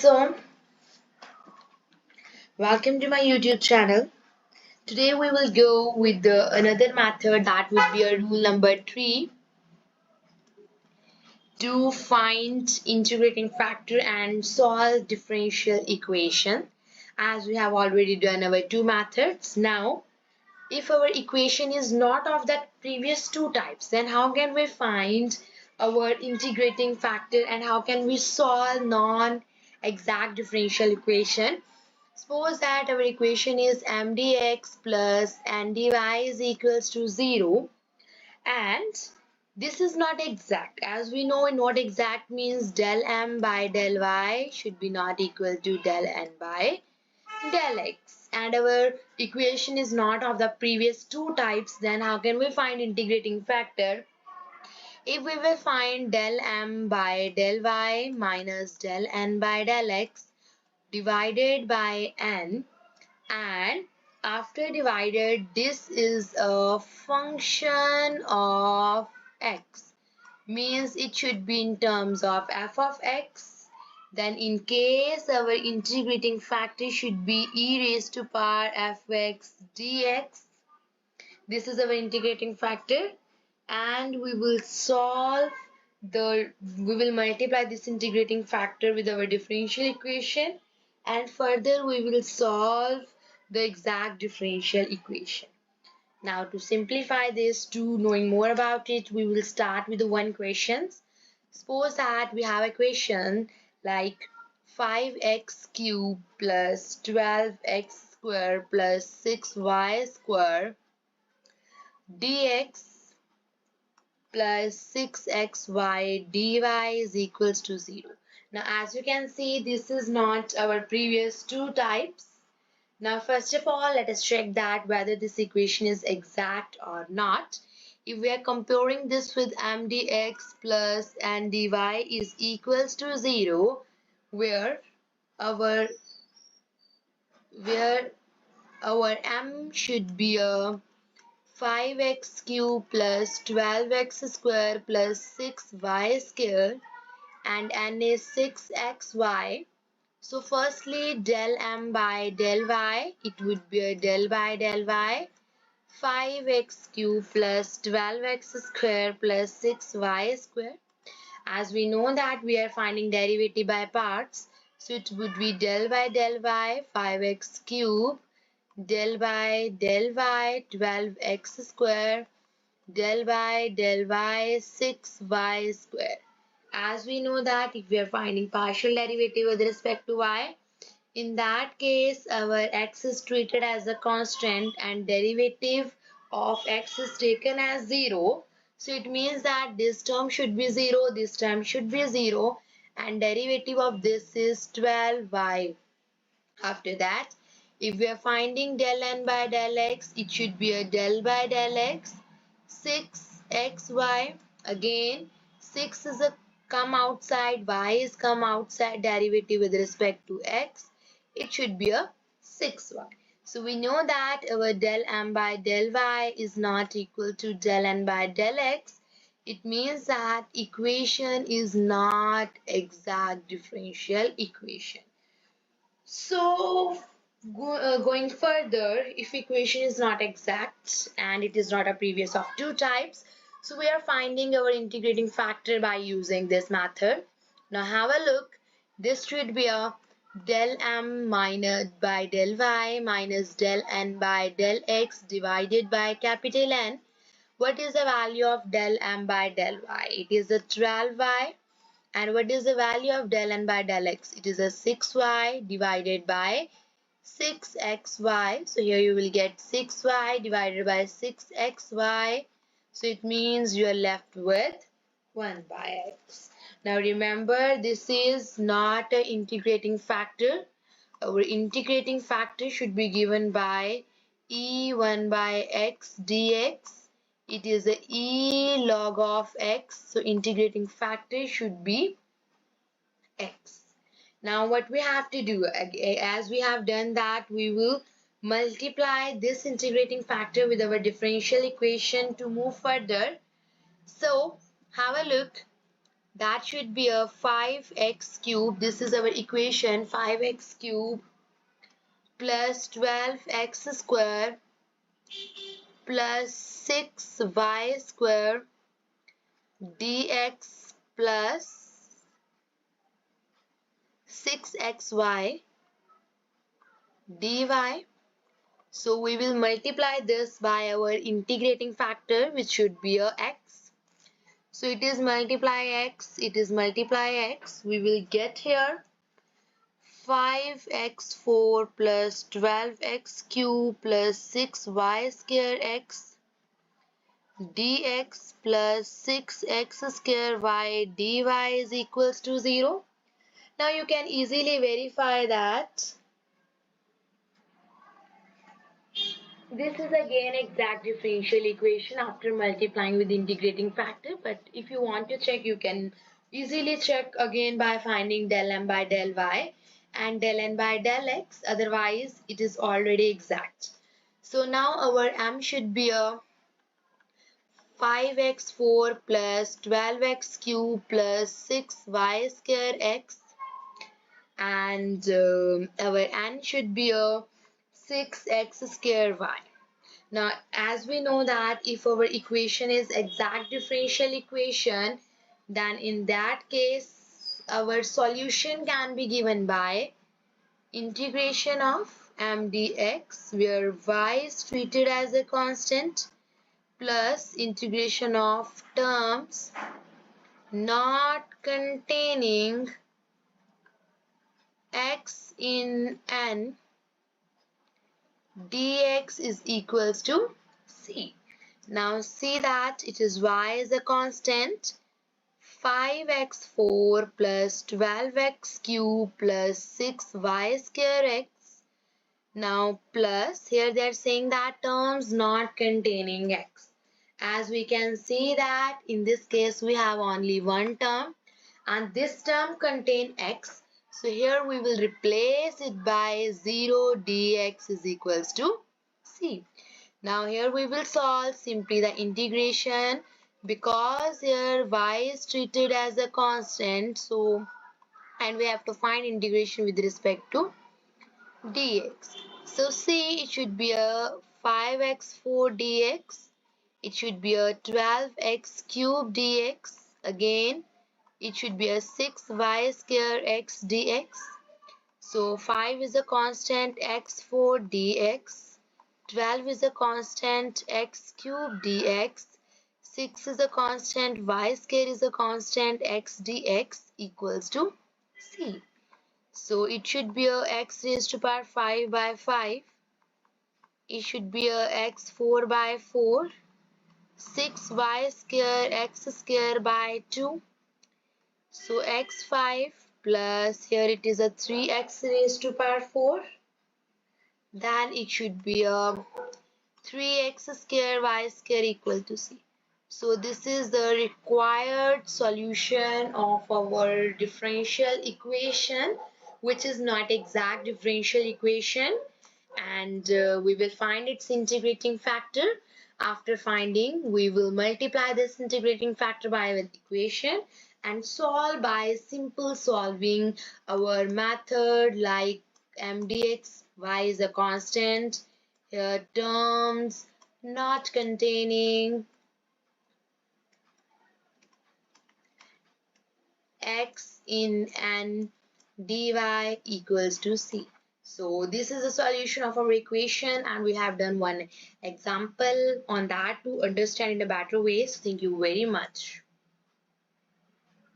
So, welcome to my YouTube channel. Today we will go with another method that would be a rule number 3 to find integrating factor and solve differential equation. As we have already done our two methods. Now, if our equation is not of that previous two types, then how can we find our integrating factor and how can we solve non-exact differential equation? Suppose that our equation is m dx plus n dy is equals to 0, and this is not exact. As we know, not exact means del m by del y should be not equal to del n by del x, and our equation is not of the previous two types. Then how can we find integrating factor? If we will find del m by del y minus del n by del x divided by n, and after divided, this is a function of x, means it should be in terms of f of x. Then in case our integrating factor should be e raised to power fx dx, this is our integrating factor, and we will multiply this integrating factor with our differential equation, and further we will solve the exact differential equation. Now, to simplify this, to knowing more about it, we will start with the one question. Suppose that we have a question like 5x cubed plus 12x square plus 6y square dx plus 6xy dy is equals to 0. Now, as you can see, this is not our previous two types. Now, first of all, let us check that whether this equation is exact or not. If we are comparing this with m dx plus n dy is equals to 0, where our m should be a 5x cubed plus 12x square plus 6y square, and n is 6xy. So firstly, del m by del y, it would be a del by del y, 5x cubed plus 12x square plus 6y square. As we know that we are finding derivative by parts, so it would be del by del y, 5x cubed, del by del y, 12x square, del by del y, 6y square. As we know that if we are finding partial derivative with respect to y, in that case our x is treated as a constant and derivative of x is taken as 0. So it means that this term should be 0, this term should be 0, and derivative of this is 12y. After that, if we are finding del n by del x, it should be a del by del x, 6xy. Again, 6 is a come outside, y is come outside, derivative with respect to x, it should be a 6y. So we know that our del m by del y is not equal to del n by del x. It means that equation is not exact differential equation. So going further, if equation is not exact and it is not a previous of two types, so we are finding our integrating factor by using this method. Now have a look. This should be a del m minus by del y minus del n by del x divided by capital N. What is the value of del m by del y? It is a 12y. And what is the value of del n by del x? It is a 6y divided by 6xy. So here you will get 6y divided by 6xy. So it means you are left with 1 by x. Now remember, this is not an integrating factor. Our integrating factor should be given by e1 by x dx. It is a e log of x, so integrating factor should be x. Now what we have to do, as we have done that, we will multiply this integrating factor with our differential equation to move further. So have a look. That should be a 5x cube. This is our equation, 5x cube plus 12x square plus 6y square dx plus 6xy dy. So we will multiply this by our integrating factor, which should be a x. So it is multiply x, it is multiply x. We will get here 5x4 plus 12x cube plus 6y square x dx plus 6x square y dy is equals to 0. Now you can easily verify that this is again exact differential equation after multiplying with integrating factor, but if you want to check, you can easily check again by finding del m by del y and del n by del x, otherwise it is already exact. So now our m should be a 5x4 plus 12x cube plus 6y square x, and our n should be a 6x square y. Now, as we know that if our equation is exact differential equation, then in that case, our solution can be given by integration of m dx, where y is treated as a constant, plus integration of terms not containing x in n dx is equals to c. Now see that it is y is a constant, 5x4 plus 12x cube plus 6y square x. Now plus, here they are saying that terms not containing x. As we can see that in this case we have only one term and this term contain x. So here we will replace it by 0 dx is equals to c. Now here we will solve simply the integration, because here y is treated as a constant, so and we have to find integration with respect to dx. So see, it should be a 5x4 dx, it should be a 12x cube dx, again it should be a 6y square x dx. So 5 is a constant, x4 dx, 12 is a constant, x cube dx, 6 is a constant, y square is a constant, x dx equals to c. So it should be a x raised to power 5 by 5, it should be a x4 by 4, 6y square x square by 2. So x5 plus, here it is a 3x raised to power 4, then it should be a 3x square y square equal to c. So this is the required solution of our differential equation, which is not exact differential equation, and we will find its integrating factor. After finding, we will multiply this integrating factor by an equation and solve by simple solving our method like m dx, y is a constant, here terms not containing x in n dy equals to c. So this is the solution of our equation, and we have done one example on that to understand in a better way. So thank you very much.